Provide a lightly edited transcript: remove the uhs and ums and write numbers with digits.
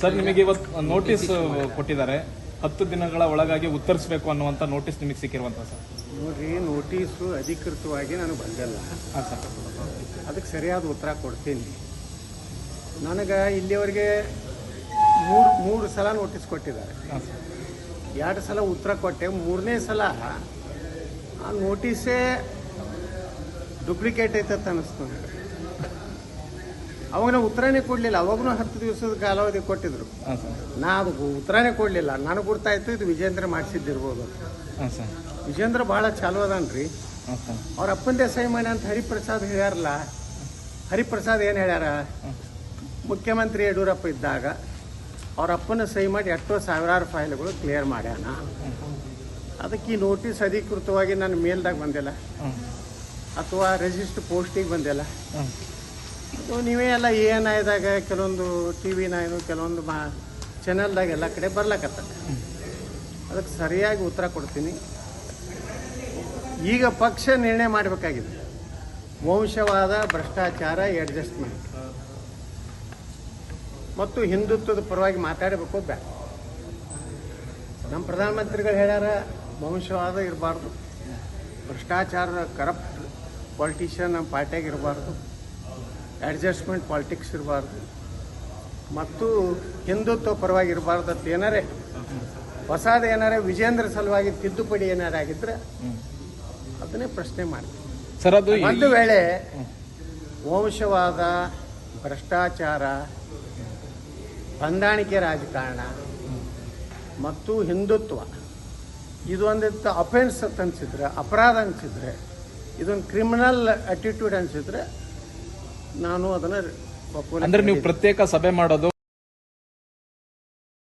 Sir ನಿಮಗೆ ಇವತ್ತು notice ಕೊಟ್ಟಿದ್ದಾರೆ, 10 ದಿನಗಳ ಒಳಗಾಗಿ ಉತ್ತರಿಸಬೇಕು ಅನ್ನುವಂಥ ನೋಟಿಸ್ ನಿಮಗೆ ಸಿಕ್ಕಿರುವಂಥ ಸರ್. ನೋಡ್ರಿ, ನೋಟಿಸು ಅಧಿಕೃತವಾಗಿ ನನಗೆ ಬಂದಿಲ್ಲ. ಹಾಂ ಸರ್. ಅದಕ್ಕೆ ಸರಿಯಾದ ಉತ್ತರ ಕೊಡ್ತೀನಿ. ನನಗೆ ಇಲ್ಲಿವರೆಗೆ ಮೂರು ಸಲ ನೋಟಿಸ್ ಕೊಟ್ಟಿದ್ದಾರೆ. ಹಾಂ ಸರ್. 2 ಸಲ ಉತ್ತರ ಕೊಟ್ಟೆ. 3ನೇ ಸಲ ಆ ನೋಟಿಸೇ ಡೂಪ್ಲಿಕೇಟ್ ಐತಂತ ಅನ್ನಿಸ್ತು ನನಗೆ. ಅವಾಗ ನಾವು ಉತ್ತರನೇ ಕೊಡಲಿಲ್ಲ. ಅವಾಗೂ 10 ದಿವಸದ ಕಾಲಾವಧಿ ಕೊಟ್ಟಿದ್ರು. ಹಾಂ ಸರ್. ನಾ ಅದು ಉತ್ತರನೇ ಕೊಡಲಿಲ್ಲ. ನನಗೆ ಗೊತ್ತಾಯ್ತು ಇದು ವಿಜೇಂದ್ರ ಮಾಡಿಸಿದ್ದಿರ್ಬೋದು. ಹಾಂ ಸರ್. ವಿಜೇಂದ್ರ ಭಾಳ ಚಾಲು ಅದಾನ್ರಿ. ಹಾಂ ಸರ್. ಅವ್ರ ಅಪ್ಪಂದೇ ಸಹಿ ಮಾಡಿ ಅಂತ ಹರಿಪ್ರಸಾದ್ ಹೇಳ್ಯಾರಲ್ಲ. ಹರಿಪ್ರಸಾದ್ ಏನು ಹೇಳ್ಯಾರ, ಮುಖ್ಯಮಂತ್ರಿ ಯಡಿಯೂರಪ್ಪ ಇದ್ದಾಗ ಅವ್ರ ಅಪ್ಪನ ಸಹಿ ಮಾಡಿ ಎಷ್ಟೋ ಸಾವಿರಾರು ಫೈಲ್ಗಳು ಕ್ಲಿಯರ್ ಮಾಡ್ಯಾನ. ಅದಕ್ಕೆ ಈ ನೋಟಿಸ್ ಅಧಿಕೃತವಾಗಿ ನನ್ನ ಮೇಲ್ದಾಗ ಬಂದಿಲ್ಲ ಅಥವಾ ರಿಜಿಸ್ಟರ್ ಪೋಸ್ಟಿಗೆ ಬಂದಿಲ್ಲ. ಅದು ನೀವೇ ಎಲ್ಲ ANIದಾಗ ಕೆಲವೊಂದು TV 9 ಕೆಲವೊಂದು ಚಾನಲ್ದಾಗ ಎಲ್ಲ ಕಡೆ ಬರ್ಲಕತ್ತ. ಅದಕ್ಕೆ ಸರಿಯಾಗಿ ಉತ್ತರ ಕೊಡ್ತೀನಿ. ಈಗ ಪಕ್ಷ ನಿರ್ಣಯ ಮಾಡಬೇಕಾಗಿದೆ. ವಂಶವಾದ, ಭ್ರಷ್ಟಾಚಾರ, ಅಡ್ಜಸ್ಟ್ಮೆಂಟ್ ಮತ್ತು ಹಿಂದುತ್ವದ ಪರವಾಗಿ ಮಾತಾಡಬೇಕು ಬೇಡ. ನಮ್ಮ ಪ್ರಧಾನಮಂತ್ರಿಗಳು ಹೇಳ್ಯಾರ, ವಂಶವಾದ ಇರಬಾರ್ದು, ಭ್ರಷ್ಟಾಚಾರ, ಕರಪ್ಟ್ ಪಾಲಿಟಿಷಿಯನ್ ನಮ್ಮ ಪಾರ್ಟಿಯಾಗ ಇರಬಾರ್ದು, ಅಡ್ಜಸ್ಟ್ಮೆಂಟ್ ಪಾಲಿಟಿಕ್ಸ್ ಇರಬಾರ್ದು ಮತ್ತು ಹಿಂದುತ್ವ ಪರವಾಗಿ ಇರಬಾರ್ದು ಅಂತ ಏನಾರೇ ಹೊಸದು ಏನಾರೇ ವಿಜೇಂದ್ರ ಸಲುವಾಗಿ ತಿದ್ದುಪಡಿ ಏನಾರೇ ಆಗಿದ್ರೆ ಅದನ್ನೇ ಪ್ರಶ್ನೆ ಮಾಡ್ತೀವಿ ಸರ್. ಅದು ಒಂದು ವೇಳೆ ವಂಶವಾದ, ಭ್ರಷ್ಟಾಚಾರ, ಹೊಂದಾಣಿಕೆ ರಾಜಕಾರಣ ಮತ್ತು ಹಿಂದುತ್ವ ಇದೊಂದಿತ್ತು ಅಫೆನ್ಸ್ ಅಂತ ಅನಿಸಿದ್ರೆ, ಅಪರಾಧ ಅನಿಸಿದ್ರೆ, ಇದೊಂದು ಕ್ರಿಮಿನಲ್ ಅಟಿಟ್ಯೂಡ್ ಅನಿಸಿದ್ರೆ ನಾನು ಅದನ್ನು ಅಂದ್ರೆ ನೀವು ಪ್ರತ್ಯೇಕ ಸಭೆ ಮಾಡೋದು